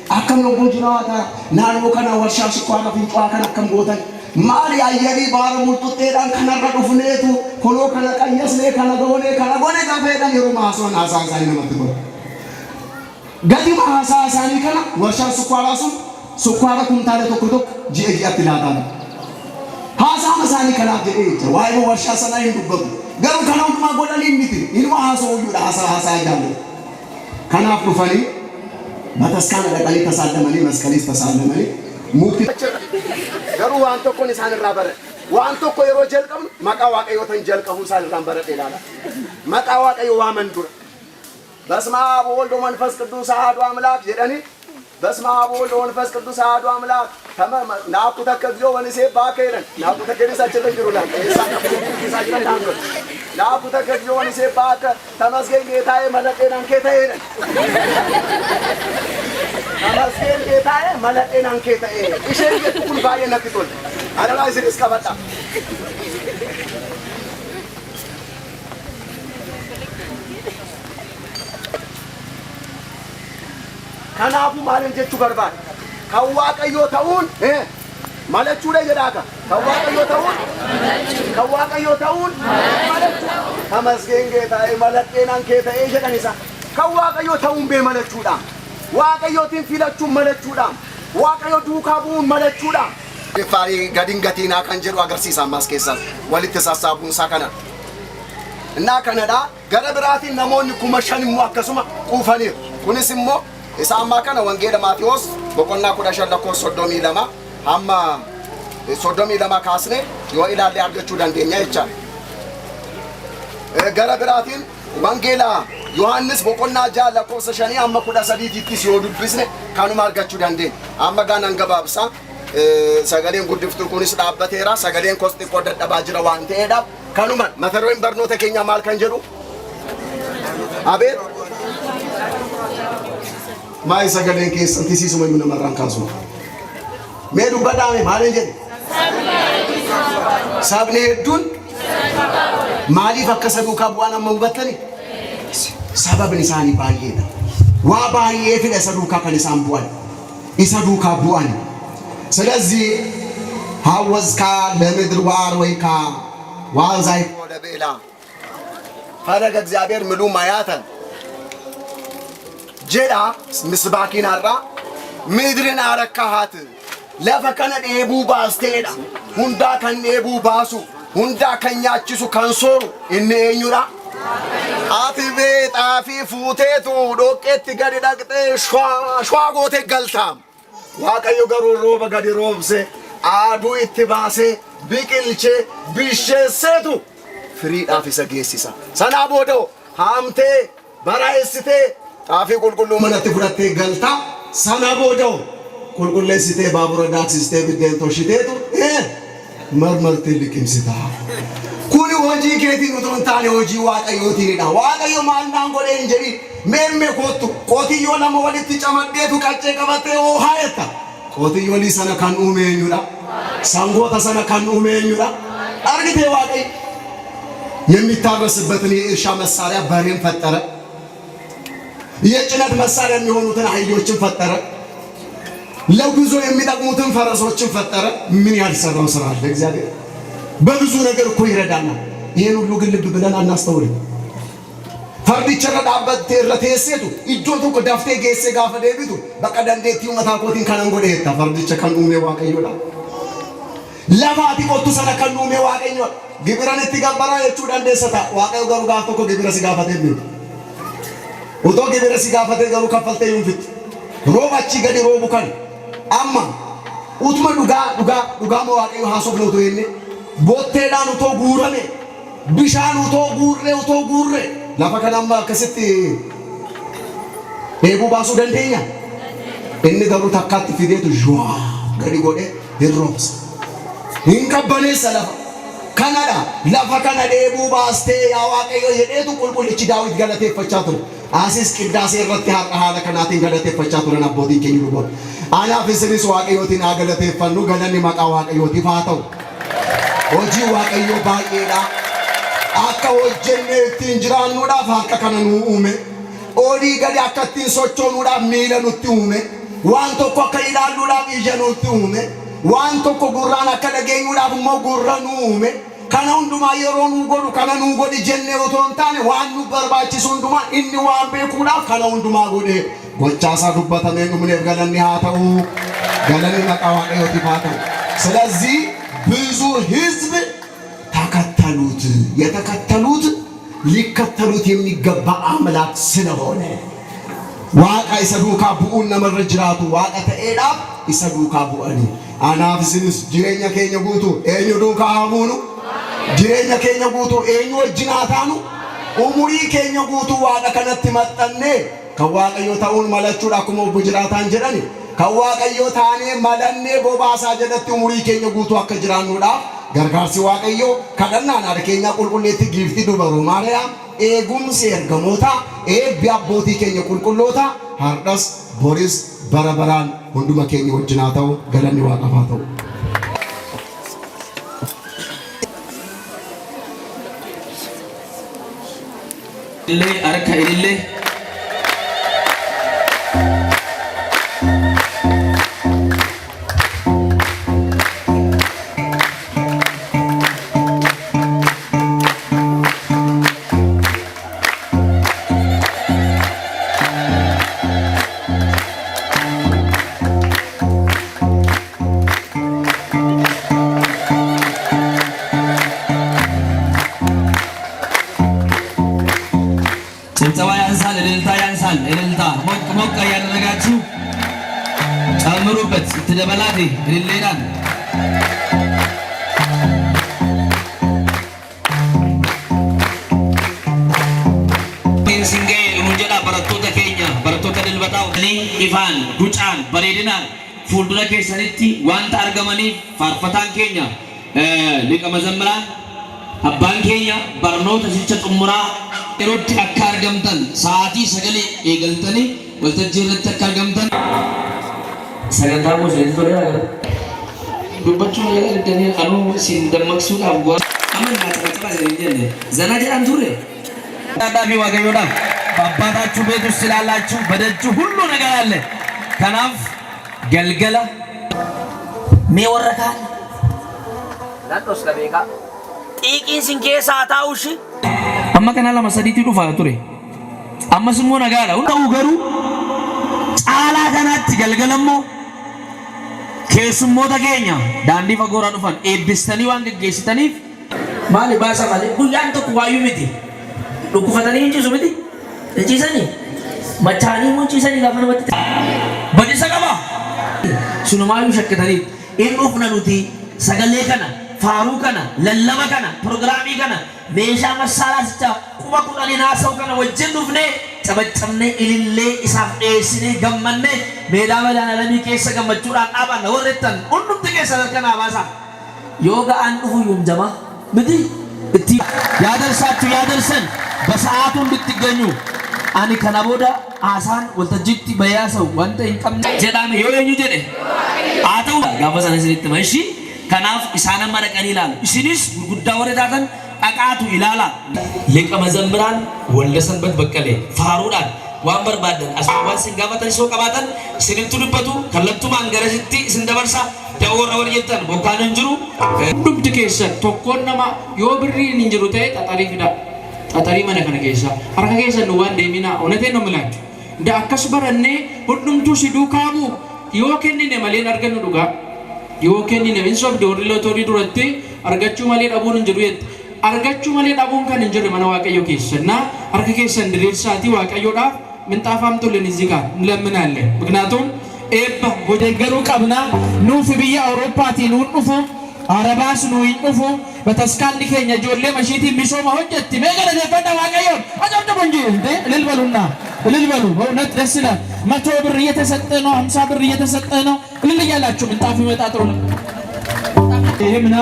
akkam no bujuraata naannoo kana warshaa shikwaata finqaa kana akkam gootan maal yaayyarii baara mulxuxxeedhaan kanarra dhufneetu kunoo kana qayyasnee kana goone gafeedhaan yeroo maasoon haasaa isaanii namatti godha gatima haasaa isaanii kana warshaan sukkaaraa sun sukkaara kumtaale tokko ji'atti laataadha haasaa isaanii kanaaf jedhee jira waa'ee warshaa sanaa hin dubbatu garuu kana hundumaa godhanii miti inuma haasoo iyyuudha haasaa jaallu kanaaf dhufanii በተስካነ ለቀሊ ተሳለመኒ መስቀሊስ ተሳለመኒ ሙክቲ ገሩ ዋንቶ ኮን ሳንራ በረ ዋንቶ ኮ የሮ ጀልቀም መቃ ዋቀዮተን ጀልቀሁ ሳንራን በረ ጤላላ መቃ ዋቀዮ ዋመንዱር በስመ አብ ወወልድ ወመንፈስ ቅዱስ አሐዱ አምላክ ይደኒ በስመ አብ ወወልድ ወመንፈስ ቅዱስ አሐዱ አምላክ ናኩ ተከግዚኦ ወንሴ ባከይረን ናኩ ተከዲሳችን ለጅሩላን ኢሳጅራን ዳንጎ ናኩ ተከግዚኦ ወንሴ ባከ ተመስገን ጌታዬ መለጤናን ኬታዬን ተመስገን ጌታዬ መለጤናን ኬታዬ ኢሸን የቱኩን ባየ ነክቶል አላላይ ሲሪስ ከበጣ ከናፉ ማለን ጀቹ በርባን ከዋቀዮ ተውን ማለቹ ላይ የዳካ ከዋቀዮ ተውን ማለቹ ተመስገን ጌታዬ መለጤናን ኬታዬ ጀቀኒሳ ከዋቀዮ ተውን በመለቹዳ ዋቀዮ ትንፊለቹ መለቹዳ ዋቀዮ ዱካቡ መለቹዳ ፋሪ ጋዲንጋቲና ካንጀሩ አገርሲሳ ማስኬሳ ወልተሳሳቡን ሳከና እና ከነዳ ገረብራቲ ነሞን ኩመሸን ሙአከሱማ ቁፈኒ ኩንስሞ ኢሳማ ከነ ወንጌል ማቴዎስ በቆና ኩዳ ሸለኮ ሶዶሚ ለማ አማ ሶዶሚ ለማ ካስኔ ይወይላል ያርገቹ ደንደኛ ይቻል gara biraatiin wangeelaa Yohaannis boqonnaa jaala kosa shanii amma kudha sadiititti yoo dubbisne kanuma argachuu dandeenya. Amma gaanaan gabaabsa sagaleen guddiftuu kunis dhaabbateera. Sagaleen kosti qoda dadhabaa jira waan ta'eedhaaf kanuma mata dureen barnoota keenya maal kan jedhu abeet maay sagaleen keessan tisiisuma inni namarraan kaasu mee dubbadhaame maaliin jedhe sabni hedduun maaliif akka saduukaa bu'aan amma hubattani sababni isaanii baay'eedha. Waa baay'ee fedha saduukaa kan isaan bu'an isa duukaa bu'an ስለዚህ ሐወዝካ ለምድር ወአርወይካ ዋንዛይ ወደ ቤላ ፈለገ እግዚአብሔር ምሉ ማያተን ጀዳ ምስባኪን አራ ምድርን አረካሃት ለፈከነ ዴቡ ባስቴዳ ሁንዳ ከኔቡ ባሱ ሁንዳ ከኛችሱ ከንሶሩ እነኙራ አፍቤ ጣፊ ፉቴቱ ዶቄት ገዲ ዳቅጤ ሸዋ ጎቴ ገልታም ዋቀዮ ገሩ ሮበ ገዲ ሮብሴ አዱ ኢትባሴ ቢቅልቼ ቢሸሰቱ ፍሪዳፍ ሰጌሲሳ ሰና ቦዶ ሃምቴ በራይስቴ ጣፊ ቁልቁሉ መነት ፍረቴ ገልታ ሰና ቦዶ ቁልቁለስቴ ባቡረ ዳክስቴ ቢደንቶ ሽቴቱ መርመርቴ ልክምስታ ኩኒ ወጂ ኬቲ ኑቶንታኔ ወጂ ዋቀዮቲ ዳ ዋቀዮ ማልናን ጎሌ እንጀሪ ሜሜ ኮቱ ቆቲዮ ለሞ ወዲት ጨመዴቱ ቀጨ ቀበቴ ኦ ሃየታ ቆቲዮ ሊሰነ ካን ኡሜኙዳ ሳንጎታ ሰነ ካን ኡሜኙዳ አርግቴ ዋቀይ የሚታረስበትን የእርሻ መሳሪያ በሬን ፈጠረ። የጭነት መሳሪያ የሚሆኑትን አህዮችን ፈጠረ። ለጉዞ የሚጠቅሙትን ፈረሶችን ፈጠረ። ምን ያልሰራው ስራ አለ እግዚአብሔር? በብዙ ነገር እኮ ይረዳናል። ይሄን ሁሉ ግን ልብ ብለን አናስተውልም። ፈርዲቸ ረዳበት ተረቴሴቱ ኢጆቱ ከዳፍቴ ጌሴ ጋፈ ደቢቱ በቀደንዴቲው መታኮቲን ከነንጎደ የታ ፈርዲቸ ከኑሜ ዋቀዮዳ ለፋቲ ቆቱ ሰነ ከኑሜ ዋቀዮ ግብረን ትገበራ የቹ ዳንዴሰታ ዋቀዮ ገሩ ጋፍቶ ኮ ግብረ ሲጋፈተ ቢቱ ኡቶ ግብረ ሲጋፈተ ገሩ ከፈልተ ይንፍት ሮባቺ ገዲ ሮቡ ከን አማ ኡትመ ዱጋ መዋቀዮ ሐሶብ ነው ተይኔ ቦቴዳን ኡቶ ጉረኔ ቢሻን ኡቶ ጉሬ lafa kanamma akkasitti eeguu baasuu dandeenya. Inni garuu takkaatti fideetu jwaa gadi godhe hirroomsa hin qabbaneessa lafa kanadha. Lafa kana dheebuu baastee yaa Waaqayyo jedheetu qulqullichi Daawit galateeffachaa ture. Asis qiddaasee irratti haala kanaatiin galateeffachaa turan abbootiin keenya luboon. Anaaf isinis Waaqayyootiin haa galateeffannu. Galanni maqaa Waaqayyootiif haa ta'u. Hojii Waaqayyoo baay'eedha. akka hojjenne ittiin jiraannuudhaaf harka kana nuu uume. Olii gadi akka ittiin sochoonuudhaaf miila nutti uume. Waan tokko akka ilaalluudhaaf ija nutti uume. Waan tokko gurraan akka dhageenyuudhaaf immoo gurra nuu uume. Kana hundumaa yeroo nuu godhu kana nuu godhi jennee otoo hin taane waan nu barbaachisu hundumaa inni waan beekuudhaaf kana hundumaa godhe gochaasaa dubbatamee dhumneef galanni haa ta'u. Galanni maqaa Waaqayyootiif haa ta'u. ስለዚህ ብዙ ሕዝብ ተከተሉት። የተከተሉት ሊከተሉት የሚገባ አምላክ ስለሆነ ዋቃ ይሰዱካ ቡኡን ነመረጅራቱ ዋቃ ተኤዳፍ ይሰዱካ ቡአኒ አናፍስንስ ጅሬኛ ኬኛ ጉቱ ኤኙ ዱካ አሙኑ ጅሬኛ ኬኛ ጉቱ ኤኙ ወጅናታኑ ኡሙሪ ኬኛ ጉቱ ዋቃ ከነት መጠኔ ከዋቀዮ ታውን ማለቹ ዳኩሞ ቡጅራታን ጀዳኒ ከዋቀዮ ታኔ ማለኔ ቦባሳ ጀደት ኡሙሪ ኬኛ ጉቱ አከጅራኑዳ gargaarsi Waaqayyo kadhannaan harkeenya qulqulleetti giifti dubaru Maariyaam eegumsi ergamoota eebbi abbootii keenya qulqulloota hardhas boris bara baraan hunduma keenya wajjin haa ta'u. Galanni Waaqaaf haa ta'u. illee harka illee እልልታ ሞቅ ያደረጋችሁ ጨምሩበት። ትደበላቴ ሌላን ifaan gucaan bareedinaan fuuldura keessanitti wanta argamaniif faarfataan keenya liqa mazammiraan abbaan keenya barnoota sicha xumuraa yerootti akka argamtan sa'aatii 9 eegaltanii waltajjii irratti akka argamtan sagantaa musliin ture dubbachuu yaadanii anuu siin dammaqsuudhaaf go'a amanaa taphataa jiran jenne zana jedhan ture ዳቢ ዋገዮዳ አባታችሁ ቤት ውስጥ ስላላችሁ በደጁ ሁሉ ነገር አለ ከናፍ ገልገላ ሜወረካል ላንዶስ ለቤካ ጢቂን ሲንኬሳ ታውሽ አማ ከናላ መሰዲቲ ዱፋ ቱሬ አማስሞ ነጋራ ሁሉ ገሩ ጫላ ከናት ገልገለሞ ኬሱሞ ተገኛ ዳንዲ ፈጎራ ዱፋን ኤብስተኒ ዋንግ ጌስተኒፍ ማሊ ባሳ ማሊ ጉያን ተኩ ዋዩ ሚቲ Lukufatani hinci sumiti, hinci sani, macani munci sani gafana mati. Bagi sagama, sunumayu shakkatani. Ini ufna nuti sagale kana, faru kana, lallama kana, programi kana. Mesha masalah saja. Kuma kuna ni nasau kana wajib ufne. Cabacamne ilille isam esine gammanne. Medama dan alami kesa gammacuran aban horretan. Undum tiga sadar kana abasa. Yoga an ufu yum jama. Beti, beti. Yadar satu yadar sen. በሰዓቱ እንድትገኙ አኒ ከናቦዳ አሳን ወልተጅቲ በያሰው ወንተ እንቀም ጀዳም የወኙ ጀደ አተው ጋፈሰነ ሲት ማሺ ከናፍ ኢሳና ማረቀን ይላል ኢሲኒስ ጉዳ ወረዳተን አቃቱ ይላላ ሊቀ መዘምራን ወልደሰንበት በቀለ ፋሩዳን ዋንበር ባደን አስዋን ሲንጋፈተን ሶ ቀባተን ሲንቱልበቱ ከለቱ ማንገረስቲ ሲንደበርሳ ደወረ ወርየተን ቦካን እንጅሩ ዱብት ከሰ ተኮነማ ዮብሪ እንጅሩ ታይ ተጣሪፍዳ Atari mana kana keessa harka keessa nu waan deemina onate no milachu nda akkas baranne hundumtu si duukaamu yoo kennine malee argannu dhuga yoo kennine insof doorri lootorii duratti argachuu malee dhabuun hin jiru yet argachuu malee dhabuun kan hin jirre mana waaqayyo keessa na harka keessa diriirsaati waaqayyoodhaaf minxaafaamtu leniziga nleminalle ምክንያቱም ኤባ ወደገሩ ቀብና ኑፍ ብያ አውሮፓቲ ኑን ዱፉ አረባስ ነው ይንፉ በተስካል ከኛ ጆሌ መሽቲ ሚሶማ ሆጀት መገለ ደፈና ዋቀዮ አጀብጀብ እንጂ እንዴ ልልበሉ በእውነት ደስ ይላል 100 ብር እየተሰጠ ነው 50 ብር እየተሰጠ ነው ልል ያላችሁ ምንጣፍ ይመጣጥሩ ኤምና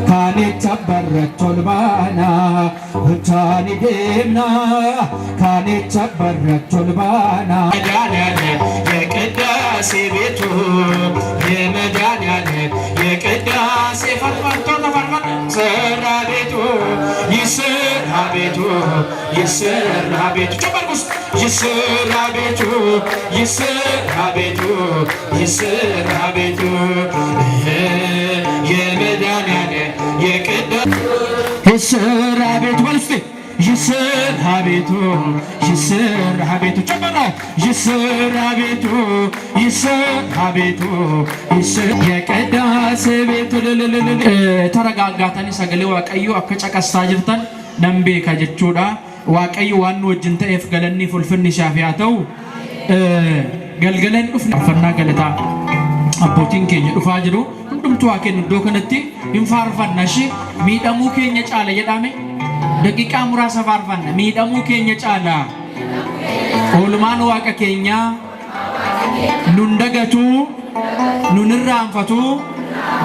ካኔ ተበረቶልባና ሁታኒ ደምና ካኔ ተበረቶልባና ያዳነ የቅዳሴ ቤቱ የመዳኛነ የቅዳሴ ፈርፈርቶ ተፈርፈር ሰራ ቤቱ ይሰራ ቤቱ ይሰራ ቤቱ ጨበርኩስ ይሰራ ቤቱ ይሰራ ቤቱ ይሰራ ቤቱ የመዳኛነ የቅዳሴ ይሰራ ቤቱ ወልስቲ ይሰራ ቤቱ ይሰራ ቤቱ ጨበራ ይሰራ ቤቱ ይሰራ ቤቱ የቅዳሴ ቤቱ ተረጋጋተን ሰገሌ ዋቀዩ አከጨቀሳ ጅርተን ነምቤ ከጀቹዳ ዋቀዩ ዋን ወጅን ተኤፍ ገለኒ ፉልፍኒ ሻፊያተው ገልገለን ኡፍ ፈና ገለታ አቦቲን ኬኛ ዱፋ ጅሩ ሁንዱምቱ አከን ዶ ከነቲ ኢንፋርፋናሺ ሚደሙ ኬኛ ጫለ የዳሜ ደቂቃ ሙራሰ ፋርፋና ሚደሙ ኬኛ ጫላ ኦልማን ዋቀ ኬኛ ኑንደገቱ ኑንራንፈቱ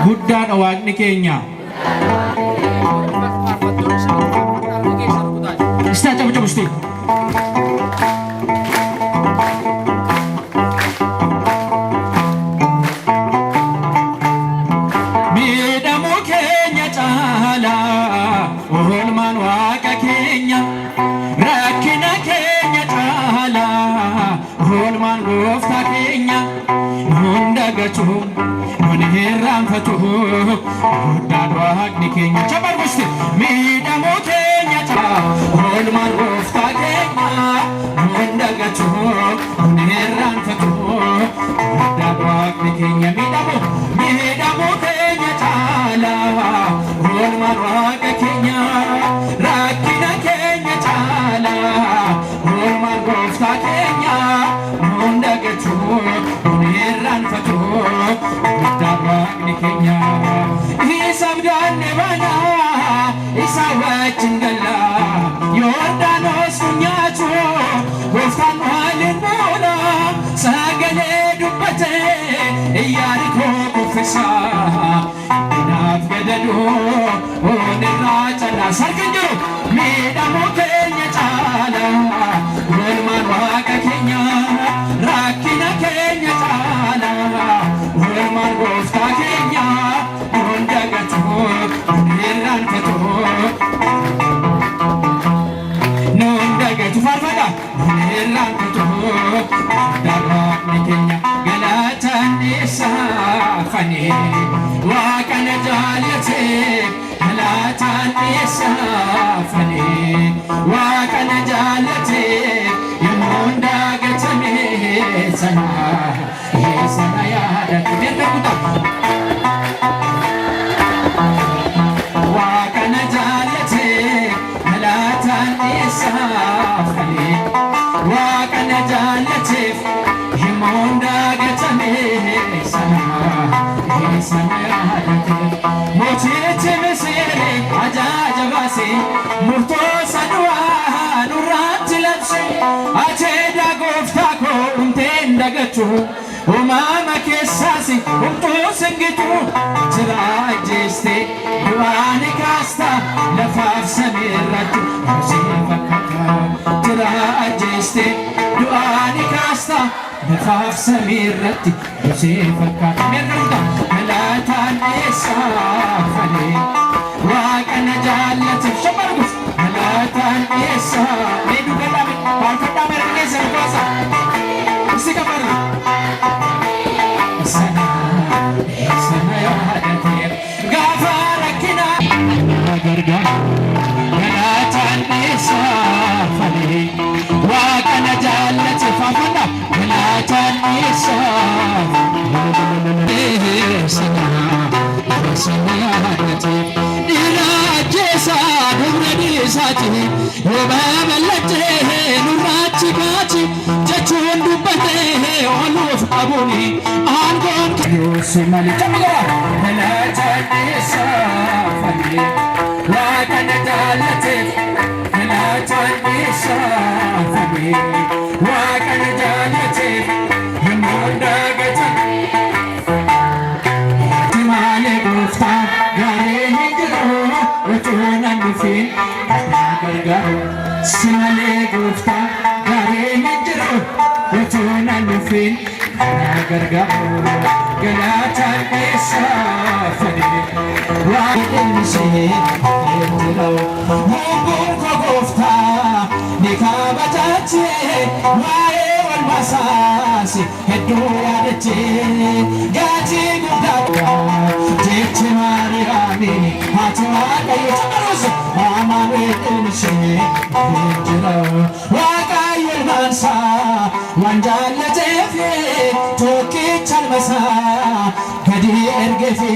ጉዳ ዋቅኒ ኬኛ እስታ ጨብጨብ እስቲ ሚደሙ ኬኛ ጫላ ኦልማን ዋቀ ኬኛ ረኪነ ኬኛ ጫላ ኦልማን ጎፍታ ኬኛ ኑንደገቱ ኑንራንፈቱ ጉዳ ዋቅኒ ኬኛ ጨበርኩ እስቲ ሚደሙ ኬኛ ጫላ ኦልማን ጎፍታ ኬኛ ኑንደገቱ ኑንራንፈቱ ጉዳ ዋቅኒ ኬኛ ሚደሙ ኬኛ ጫላ ኦልማን ዋቀ ኬኛ ረኪነ ኬኛ ጫላ ኦልማን ጎፍታ ኬኛ ኑንደገቱ ኑንራንፈቱ ጉዳ ዋቅኒ ኬኛ ይሰብዳን ባና ይሳዋችን ገላ ዮርዳኖስ ኩኛቹ ጎፍታን ዋልን ሞላ laafisa inaaf gadadu onirraa callaa sarkin jiru miidhamuu keenya caala oolmaan waaqa keenya rakkina keenya caala oolmaan gooftaa keenya nun dagatu nun irraanfatu nun dagatu faarfadha nun irraanfatu darraaqni keenya galaataan isaafani waaqana jaalate galaataan isaafani waaqana jaalate yemmuun daagatame sana sana yaadate mirga waaqana jaalate galaataan isaafani waaqana jaalateef yemmuun daagatame sana sana yaadate mootichi Misiri ajaaja baase murtoo sadu'aa nurraatti labse ajeeda gooftaa koo humteen dagachu uumama keessaas humtuu singitu jira ajjeeste du'aa ni kaasta lafaaf samii irratti hojii fakkaata jira ajjeeste du'aa ni kaasta lafaaf samii irratti hojii fakkaata mirga galaataan isaafani waaqana jaallateef shamargus galaataan isaa meedu gadhaame faarfadhaa merkeessa gosa isi kafarra sana yaadateef gaafa rakkina gargaara galaataan isaafani waaqana jaallateef faarfadhaa galaataan isaafani sana yaadateef Jesa durani sati Obama latte nurrachi kachi Jachun dubbate oluuf qabuni Aangoon Yuusi mali kamigaa Galaataan isaafani Waaqana jaalateef Galaataan isaafani Waaqana jaalateef Yemmuun daagatan Timaalee gooftaa gaareen hin jiru utuunan dhufin gargaaru simalee gooftaa gaareen hin jiru utuunan dhufin gargaaru galaataan isaafani waan ilmisee jiraa'u muummuun koo gooftaa ni kaabataachee waa'ee wal masaasi hedduu yaadachee gaatii guddaa jechi maariyaami haati waaqayyo tabarus Amaanu'eel ilmishee jiraa'u waaqayyo ilmaansaa waan jaallateef tokkicha ilmasaa gadi ergeefi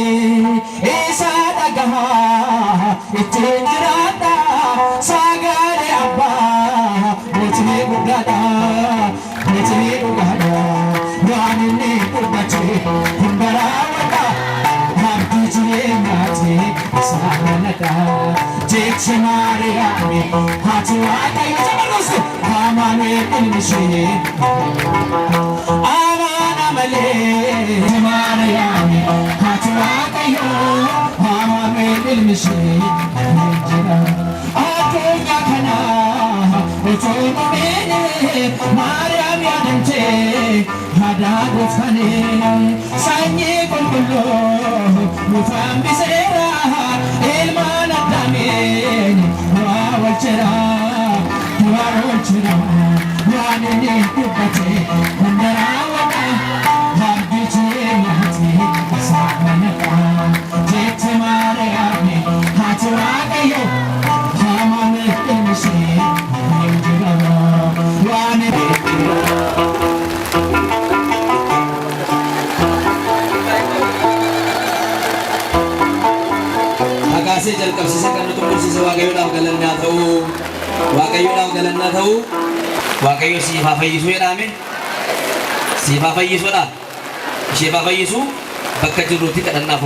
isa dhagahaa ittiin jiraadha sagalee abbaa mootii guddaadha mootii dhugaadha waan inni dubbate hunda raawwadha abdii jireenyaati isaanadha jechi maariyaami haati waaqayyo tabarus Amaanu'eel ilmishee amaana malee maariyaami haati waaqayyo Amaanu'eel ilmishee jira addunyaa kana otoo dhumeene maariyaam yaadamtee haadhaa gooftanee sanyii qulqulluu nuuf hambiseera ilmaan addaameen waa walchera waan inni dubbate hunda raawwadha abdii jireenyaati isaanadha jechi maariyaami haati waaqayyo Amaanu'eel ilmishee jira waan Akaasee jalqabsiisa kan nuti mul'isiise waaqayyoodhaaf galannaa ta'uu waaqayyoodhaaf galannaa ta'uu waaqayyo siif haa fayyisuu jedhame siif haa fayyisuudha ishee haa fayyisu bakka jirruutti kadhannaaf